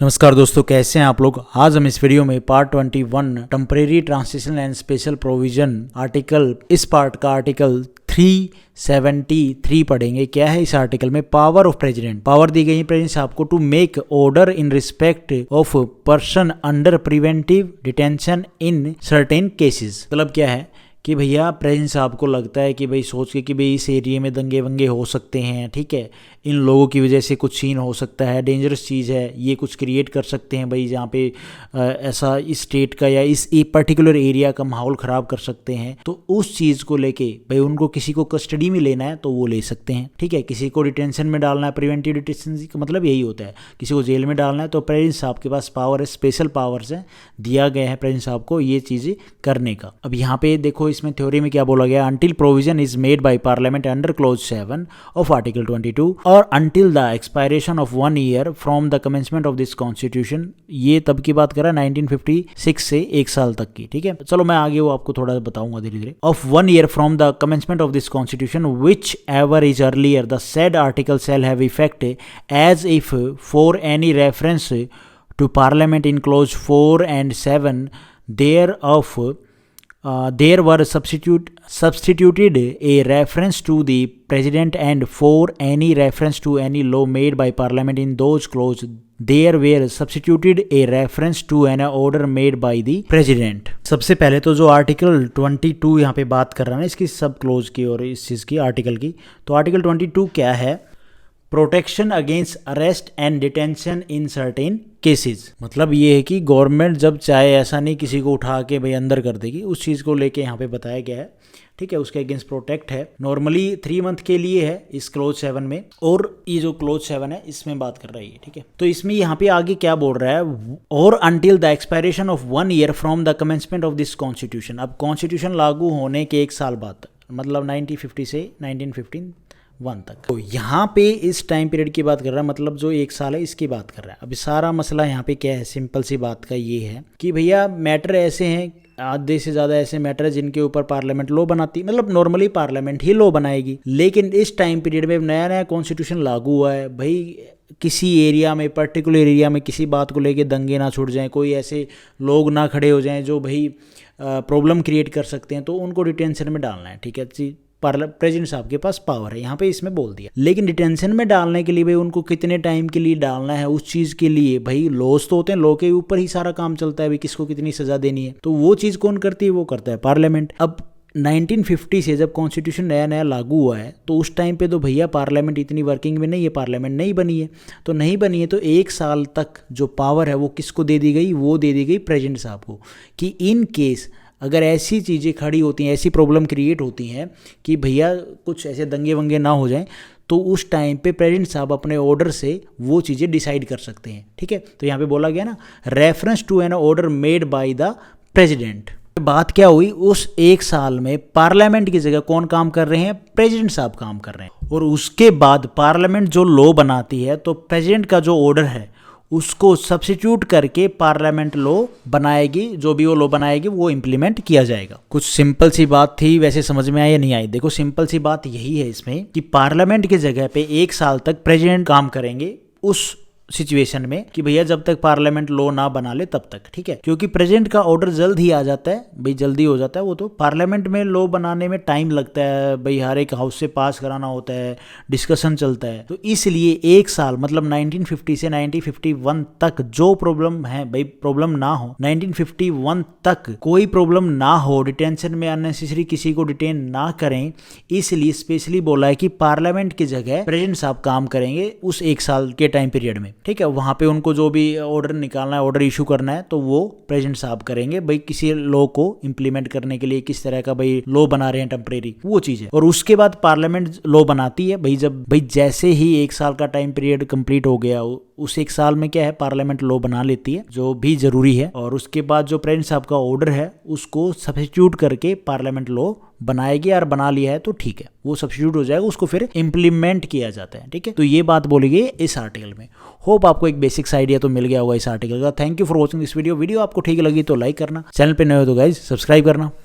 नमस्कार दोस्तों, कैसे हैं आप लोग। आज हम इस वीडियो में part 21 temporary transition and special provision article, इस पार्ट का आर्टिकल 373 पढ़ेंगे। क्या है इस आर्टिकल में? Power of president. पावर दी गई है प्रेसिडेंट साहब को to make order in respect of person under preventive detention in certain cases. मतलब क्या है कि भैया प्रेसिडेंट साहब को लगता है कि भाई सोच के कि भाई इस एरिया में दंगे वंगे हो सकते हैं, ठीक है, इन लोगों की वजह से कुछ सीन हो सकता है, डेंजरस चीज़ है, ये कुछ क्रिएट कर सकते हैं भाई, जहाँ पे ऐसा इस स्टेट का या इस एक पर्टिकुलर एरिया का माहौल ख़राब कर सकते हैं। तो उस चीज़ को लेके भाई उनको किसी को कस्टडी में लेना है तो वो ले सकते हैं, ठीक है। किसी को डिटेंशन में डालना है, प्रिवेंटिव डिटेंशन का मतलब यही होता है, किसी को जेल में डालना है, तो प्रेसिडेंट साहब के पास पावर है, स्पेशल पावर्स है, दिया गया है प्रेसिडेंट साहब को ये चीज़ें करने का। अब यहाँ पे देखो इसमें थ्योरी में क्या बोला गया, until provision is made by parliament under clause 7 of article 22 और until the expiration of 1 year from the commencement of this constitution. ये तब की बात कर रहा है 1956 से 1 साल तक की, ठीक है। चलो मैं आगे वो आपको थोड़ा बताऊंगा धीरे धीरे। Of 1 year from the commencement of this constitution whichever is earlier the said article shall have effect as if for any reference to parliament in clause 4 and 7 thereof there were substituted a reference to the president, and for any reference to any law made by parliament in those clause there were substituted a reference to an order made by the president। सबसे पहले तो जो article 22 यहाँ पे बात कर रहा है ना, इसकी सब क्लोज की और इस चीज़ की आर्टिकल की, तो आर्टिकल 22 क्या है? Protection against arrest and detention in certain cases. मतलब ये है कि गवर्नमेंट जब चाहे ऐसा नहीं किसी को उठा के भाई अंदर कर देगी, उस चीज़ को लेके यहाँ पे बताया गया है, ठीक है। उसके अगेंस्ट प्रोटेक्ट है, नॉर्मली 3 मंथ के लिए है इस क्लोज 7 में, और ये जो क्लोज 7 है इसमें बात कर रही है, ठीक है। तो इसमें यहाँ पे आगे क्या बोल रहा है, और until the expiration of 1 year from the commencement of this constitution. अब कॉन्स्टिट्यूशन लागू होने के 1 साल बाद, मतलब 1950 से 1951 तक। तो यहाँ पे इस टाइम पीरियड की बात कर रहा है, मतलब जो 1 साल है इसकी बात कर रहा है। अभी सारा मसला यहाँ पे क्या है, सिंपल सी बात का ये है कि भैया मैटर ऐसे हैं, आधे से ज़्यादा ऐसे मैटर है जिनके ऊपर पार्लियामेंट लॉ बनाती, मतलब नॉर्मली पार्लियामेंट ही लॉ बनाएगी, लेकिन इस टाइम पीरियड में नया नया कॉन्स्टिट्यूशन लागू हुआ है भाई, किसी एरिया में, पर्टिकुलर एरिया में किसी बात को लेके दंगे ना छूट जाएं, कोई ऐसे लोग ना खड़े हो जाएं जो भाई प्रॉब्लम क्रिएट कर सकते हैं, तो उनको डिटेंशन में डालना है, ठीक है जी। प्रेसिडेंट साहब के पास पावर है, यहाँ पे इसमें बोल दिया। लेकिन डिटेंशन में डालने के लिए भाई उनको कितने टाइम के लिए डालना है, उस चीज़ के लिए भाई लॉज तो होते हैं, लॉ के ऊपर ही सारा काम चलता है भाई, किसको कितनी सजा देनी है, तो वो चीज़ कौन करती है? वो करता है पार्लियामेंट। अब 1950 से जब कॉन्स्टिट्यूशन नया नया लागू हुआ है, तो उस टाइम पे तो भैया पार्लियामेंट इतनी वर्किंग में नहीं है, पार्लियामेंट नहीं बनी है, तो नहीं बनी है, तो 1 साल तक जो पावर है वो किसको दे दी गई? वो दे दी गई प्रेसिडेंट साहब को, कि इन केस अगर ऐसी चीज़ें खड़ी होती हैं, ऐसी प्रॉब्लम क्रिएट होती हैं कि भैया कुछ ऐसे दंगे वंगे ना हो जाएं, तो उस टाइम पे प्रेसिडेंट साहब अपने ऑर्डर से वो चीज़ें डिसाइड कर सकते हैं, ठीक है। तो यहाँ पे बोला गया ना, reference to an order made by the president. बात क्या हुई, उस 1 साल में पार्लियामेंट की जगह कौन काम कर रहे हैं? प्रेसिडेंट साहब काम कर रहे हैं। और उसके बाद पार्लियामेंट जो लॉ बनाती है, तो प्रेसिडेंट का जो ऑर्डर है उसको सब्स्टिट्यूट करके पार्लियामेंट लॉ बनाएगी, जो भी वो लॉ बनाएगी वो इम्प्लीमेंट किया जाएगा। कुछ सिंपल सी बात थी, वैसे समझ में आई या नहीं आई? देखो सिंपल सी बात यही है इसमें कि पार्लियामेंट की जगह पे 1 साल तक प्रेसिडेंट काम करेंगे उस सिचुएशन में कि भैया जब तक पार्लियामेंट लॉ ना बना ले तब तक, ठीक है। क्योंकि प्रेसिडेंट का ऑर्डर जल्द ही आ जाता है भाई, जल्दी हो जाता है वो, तो पार्लियामेंट में लॉ बनाने में टाइम लगता है भाई, हर एक हाउस से पास कराना होता है, डिस्कशन चलता है, तो इसलिए 1 साल मतलब 1950 से 1951 तक जो प्रॉब्लम है भाई, प्रॉब्लम ना हो, 1951 तक कोई प्रॉब्लम ना हो, डिटेंशन में अननेसेसरी किसी को डिटेन ना करें, इसलिए स्पेशली बोला है कि पार्लियामेंट की जगह प्रेसिडेंट साहब काम करेंगे उस 1 साल के टाइम पीरियड में, ठीक है। वहां पे उनको जो भी ऑर्डर निकालना है, ऑर्डर इशू करना है, तो वो प्रेसिडेंट साहब करेंगे भाई, किसी लॉ को इंप्लीमेंट करने के लिए किस तरह का भाई लॉ बना रहे हैं टेम्परेरी, वो चीज है। और उसके बाद पार्लियामेंट लॉ बनाती है भाई, जब भाई जैसे ही 1 साल का टाइम पीरियड कंप्लीट हो गया, उस 1 साल में क्या है, पार्लियामेंट लॉ बना लेती है जो भी जरूरी है, और उसके बाद जो प्रेसिडेंट साहब का ऑर्डर है उसको सब्स्टिट्यूट करके पार्लियामेंट लॉ बनाएगी, और बना लिया है तो ठीक है, वो सब्स्टिट्यूट हो जाएगा, उसको फिर इंप्लीमेंट किया जाता है, ठीक है। तो ये बात बोली गई इस आर्टिकल में। होप आपको एक बेसिक्स आइडिया तो मिल गया होगा इस आर्टिकल का। Thank you for watching this video. Video आपको ठीक लगी तो लाइक करना, चैनल पे नए हो तो गाइज सब्सक्राइब करना।